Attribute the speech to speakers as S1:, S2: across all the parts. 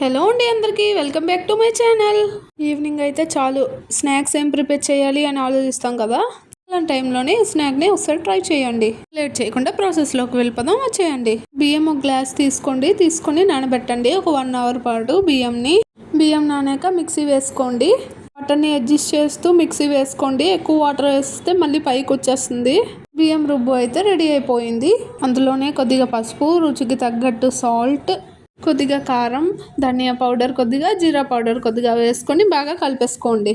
S1: Hello అండి అందరికీ welcome back to my channel. Evening అయితే చాలు స్నాక్స్ ఏం ప్రిపేర్ చేయాలి అని ఆలోచిస్తాం కదా. అలాంటి టైంలోనే స్నాక్ని ఒకసారి ట్రై చేయండి. లేట్ చేయకుండా ప్రాసెస్లోకి వెళ్ళిపోదాం, వచ్చేయండి. బియ్యం ఒక గ్లాస్ తీసుకొని నానబెట్టండి ఒక 1 అవర్ పాటు. బియ్యం నానాక మిక్సీ వేసుకోండి. వాటర్ని అడ్జస్ట్ చేస్తూ మిక్సీ వేసుకోండి. ఎక్కువ వాటర్ వేస్తే మళ్ళీ పైకి వచ్చేస్తుంది. బియ్యం రుబ్బు అయితే రెడీ అయిపోయింది. అందులోనే కొద్దిగా పసుపు, రుచికి తగ్గట్టు సాల్ట్, కొద్దిగా కారం, ధనియా పౌడర్ కొద్దిగా, జీరా పౌడర్ కొద్దిగా వేసుకొని బాగా కలిపేసుకోండి.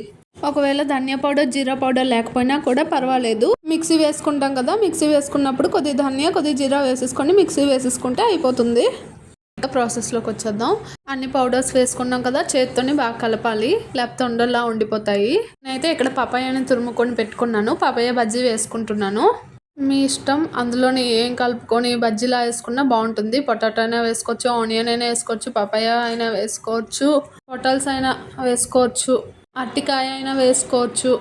S1: ఒకవేళ ధనియా పౌడర్, జీరా పౌడర్ లేకపోయినా కూడా పర్వాలేదు. మిక్సీ వేసుకుంటాం కదా, మిక్సీ వేసుకున్నప్పుడు కొద్దిగా ధనియా, కొద్దిగా జీరా వేసేసుకొని మిక్సీ వేసేసుకుంటే అయిపోతుంది. ప్రాసెస్లోకి వచ్చేద్దాం. అన్ని పౌడర్స్ వేసుకున్నాం కదా, చేత్తోని బాగా కలపాలి, లేకపోతే ఉండల్లా ఉండిపోతాయి. నేనైతే ఇక్కడ పపాయాని తురుముకొని పెట్టుకున్నాను. పపాయ బజ్జీ వేసుకుంటున్నాను. మీ ఇష్టం, అందులోని ఏం కలుపుకొని బజ్జీలా వేసుకున్నా బాగుంటుంది. పొటాటో అయినా వేసుకోవచ్చు, ఆనియన్ అయినా వేసుకోవచ్చు, పపాయ అయినా వేసుకోవచ్చు, పొటల్స్ అయినా వేసుకోవచ్చు, అరటికాయ అయినా వేసుకోవచ్చు,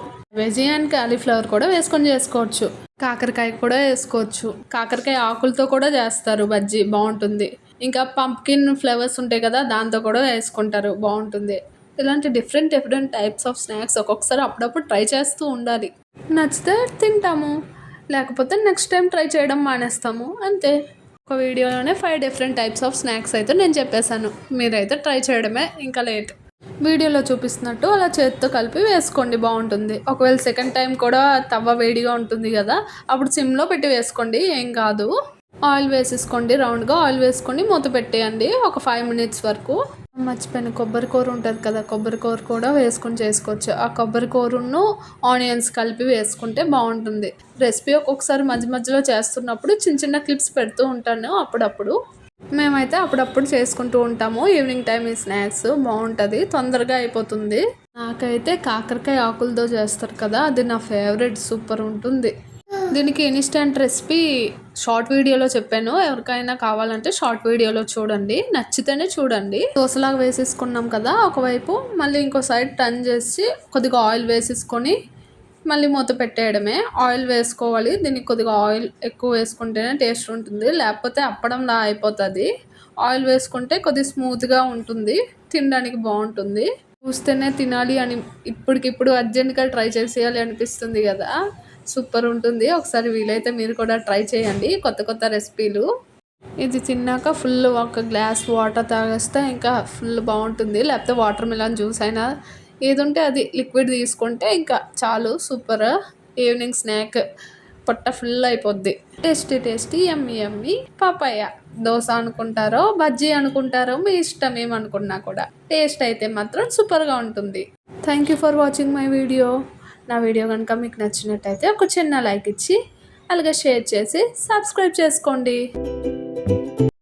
S1: వెజీ అండ్ కాలీఫ్లవర్ కూడా వేసుకొని చేసుకోవచ్చు, కాకరకాయ కూడా వేసుకోవచ్చు. కాకరకాయ ఆకులతో కూడా చేస్తారు బజ్జీ, బాగుంటుంది. ఇంకా పంప్కిన్ ఫ్లేవర్స్ ఉంటాయి కదా, దాంతో కూడా వేసుకుంటారు, బాగుంటుంది. ఇలాంటి డిఫరెంట్ టైప్స్ ఆఫ్ స్నాక్స్ ఒక్కొక్కసారి అప్పుడప్పుడు ట్రై చేస్తూ ఉండాలి. నచ్చితే తింటాము, లేకపోతే నెక్స్ట్ టైం ట్రై చేయడం మానేస్తాము, అంతే. ఒక వీడియోలోనే 5 డిఫరెంట్ టైప్స్ ఆఫ్ స్నాక్స్ అయితే నేను చెప్పేశాను. మీరైతే ట్రై చేయడమే, ఇంకా లేట్. వీడియోలో చూపిస్తున్నట్టు అలా చేతితో కలిపి వేసుకోండి, బాగుంటుంది. ఒకవేళ సెకండ్ టైం కూడా తవ్వ వేడిగా ఉంటుంది కదా, అప్పుడు సిమ్లో పెట్టి వేసుకోండి, ఏం కాదు. ఆయిల్ వేసేసుకోండి, రౌండ్గా ఆయిల్ వేసుకొని మూత పెట్టేయండి ఒక 5 మినిట్స్ వరకు. మర్చిపోయిన కొబ్బరి కూర ఉంటుంది కదా, కొబ్బరి కూర కూడా వేసుకొని చేసుకోవచ్చు. ఆ కొబ్బరి కూరను ఆనియన్స్ కలిపి వేసుకుంటే బాగుంటుంది. రెసిపీ ఒక్కొక్కసారి మధ్యలో చేస్తున్నప్పుడు చిన్న క్లిప్స్ పెడుతూ ఉంటాను అప్పుడప్పుడు. మేమైతే అప్పుడప్పుడు చేసుకుంటూ ఉంటాము. ఈవినింగ్ టైం ఈ స్నాక్స్ బాగుంటుంది, తొందరగా అయిపోతుంది. నాకైతే కాకరకాయ ఆకులతో చేస్తారు కదా, అది నా ఫేవరెట్, సూపర్ ఉంటుంది. దీనికి ఇన్స్టెంట్ రెసిపీ షార్ట్ వీడియోలో చెప్పాను. ఎవరికైనా కావాలంటే షార్ట్ వీడియోలో చూడండి, నచ్చితేనే చూడండి. దోశలాగా వేసేసుకున్నాం కదా ఒకవైపు, మళ్ళీ ఇంకో సైడ్ టర్న్ చేసి కొద్దిగా ఆయిల్ వేసేసుకొని మళ్ళీ మూత పెట్టేయడమే. ఆయిల్ వేసుకోవాలి, దీనికి కొద్దిగా ఆయిల్ ఎక్కువ వేసుకుంటేనే టేస్ట్ ఉంటుంది, లేకపోతే అప్పడంలా అయిపోతుంది. ఆయిల్ వేసుకుంటే కొద్దిగా స్మూత్గా ఉంటుంది, తినడానికి బాగుంటుంది. చూస్తేనే తినాలి అని ఇప్పటికిప్పుడు అర్జెంట్గా ట్రై చేసేయాలి అనిపిస్తుంది కదా, సూపర్ ఉంటుంది. ఒకసారి వీలైతే మీరు కూడా ట్రై చేయండి కొత్త రెసిపీలు. ఇది తిన్నాక ఫుల్ ఒక గ్లాస్ వాటర్ తాగేస్తే ఇంకా ఫుల్ బాగుంటుంది. లేకపోతే వాటర్ మిలన్ జ్యూస్ అయినా ఏది ఉంటే అది లిక్విడ్ తీసుకుంటే ఇంకా చాలు, సూపర్. ఈవినింగ్ స్నాక్ పొట్ట ఫుల్ అయిపోద్ది. Tasty yummy papaya. దోశ అనుకుంటారో బజ్జీ అనుకుంటారో మీ ఇష్టం, ఏమనుకున్నా కూడా టేస్ట్ అయితే మాత్రం సూపర్గా ఉంటుంది. Thank you for watching my video. నా వీడియో కనుక మీకు నచ్చినట్టయితే ఒక చిన్న లైక్ ఇచ్చి అలాగే షేర్ చేసి సబ్స్క్రైబ్ చేసుకోండి.